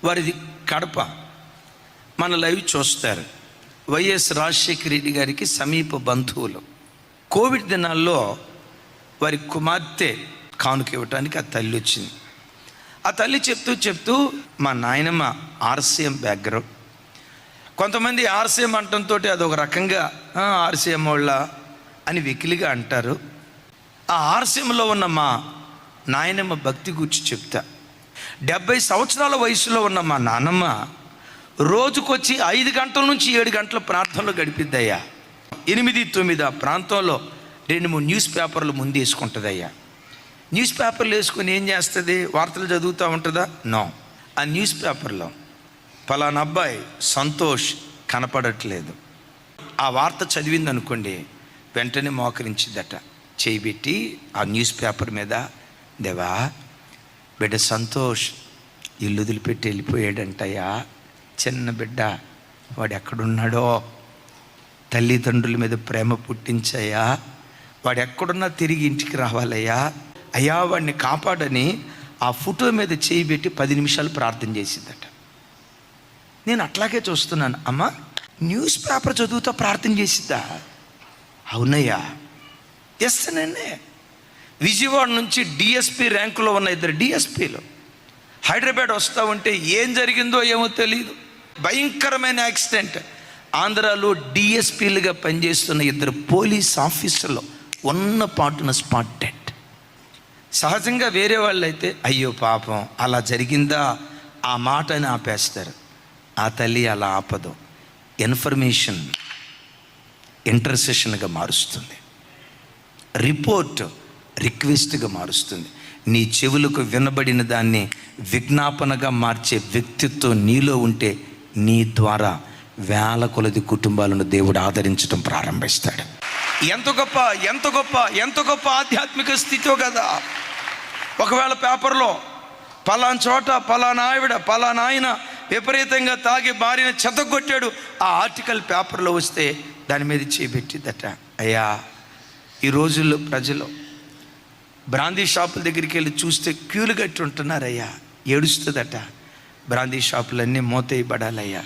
వారిది కడప. మన లైవ్ చూస్తారు. వైఎస్ రాజశేఖర రెడ్డి గారికి సమీప బంధువులు. కోవిడ్ దినాల్లో వారి కుమార్తె కానుక ఇవ్వటానికి ఆ తల్లి వచ్చింది. ఆ తల్లి చెప్తూ మా నాయనమ్మ ఆర్సీఎం బ్యాక్గ్రౌండ్. కొంతమంది ఆర్సీఎం అంటంతో అదొక రకంగా ఆర్సీఎం వాళ్ళ అని వెకిలిగా అంటారు. ఆ ఆర్సీఎంలో ఉన్న మా నాయనమ్మ భక్తి గురించి చెప్తా. 70 సంవత్సరాల వయసులో ఉన్న మా నాన్నమ్మ రోజుకొచ్చి 5 గంటల నుంచి 7 గంటల ప్రార్థనలో గడిపిద్దయ్యా. 8-9 ఆ ప్రాంతంలో 2-3 న్యూస్ పేపర్లు ముందు వేసుకుంటుందయ్యా. న్యూస్ పేపర్లు వేసుకొని ఏం చేస్తుంది? వార్తలు చదువుతూ ఉంటుందా? నో. ఆ న్యూస్ పేపర్లో పలానా అబ్బాయి సంతోష్ కనపడట్లేదు. ఆ వార్త చదివింది అనుకోండి, వెంటనే మోకరించిద్దట. చేయబెట్టి ఆ న్యూస్ పేపర్ మీద, దేవా బిడ్డ సంతోష్ ఇల్లు వదిలిపెట్టి వెళ్ళిపోయాడంటయ్యా, చిన్న బిడ్డ, వాడు ఎక్కడున్నాడో తల్లిదండ్రుల మీద ప్రేమ పుట్టించయ్యా, వాడు ఎక్కడున్నా తిరిగి ఇంటికి రావాలయ్యా, అయ్యా వాడిని కాపాడని ఆ ఫోటో మీద చేయబెట్టి 10 నిమిషాలు ప్రార్థన చేసిందట. నేను అట్లాగే చూస్తున్నాను. అమ్మ, న్యూస్ పేపర్ చదువుతా ప్రార్థన చేసిద్దా? అవునయ్యా. చేస్తానండి. విజయవాడ నుంచి డిఎస్పీ ర్యాంకులో ఉన్న 2 డిఎస్పీలు హైదరాబాద్ వస్తూ ఉంటే ఏం జరిగిందో ఏమో తెలియదు, భయంకరమైన యాక్సిడెంట్. ఆంధ్రాలో డిఎస్పీలుగా పనిచేస్తున్న 2 పోలీస్ ఆఫీసర్లు ఉన్న పాటున స్పాట్ డెడ్. సహజంగా వేరే వాళ్ళు అయితే అయ్యో పాపం అలా జరిగిందా ఆ మాటని ఆపేస్తారు. ఆ తల్లి అలా ఆపదు. ఇన్ఫర్మేషన్ ఇంటర్సెషన్గా మారుస్తుంది, రిపోర్ట్ రిక్వెస్ట్గా మారుస్తుంది. నీ చెవులకు వినబడిన దాన్ని విజ్ఞాపనగా మార్చే వ్యక్తిత్వం నీలో ఉంటే నీ ద్వారా వేల కొలది కుటుంబాలను దేవుడు ఆదరించడం ప్రారంభిస్తాడు. ఎంత గొప్ప ఎంత గొప్ప ఎంత గొప్ప ఆధ్యాత్మిక స్థితో కదా. ఒకవేళ పేపర్లో పలానా చోట పలానా ఆవిడ పలానా ఆయన విపరీతంగా తాగి భార్యను చెతగొట్టాడు, ఆ ఆర్టికల్ పేపర్లో వస్తే దాని మీద చేపెట్టిద్దట. అయ్యా, ఈ రోజుల్లో ప్రజలు బ్రాందీ షాపుల దగ్గరికి వెళ్ళి చూస్తే క్యూలు కట్టి ఉంటున్నారయ్యా. ఏడుస్తుందట. బ్రాందీ షాపులన్నీ మూతేయబడాలయ్యా,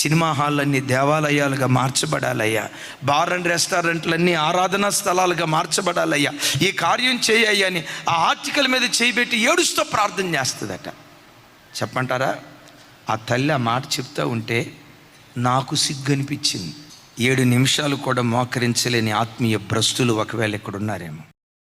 సినిమా హాళ్ళన్నీ దేవాలయాలుగా మార్చబడాలయ్యా, బార్ అండ్ రెస్టారెంట్లన్నీ ఆరాధనా స్థలాలుగా మార్చబడాలయ్యా, ఈ కార్యం చేయయ్యా అని ఆ ఆర్టికల్ మీద చేయబెట్టి ఏడుస్తూ ప్రార్థన చేస్తుందట. చెప్పంటారా? ఆ తల్లి ఆ మాట చెప్తూ ఉంటే నాకు సిగ్గు అనిపించింది. 7 నిమిషాలు కూడా మోకరించలేని ఆత్మీయ భ్రష్టులు ఒకవేళ ఇక్కడ ఉన్నారేమో.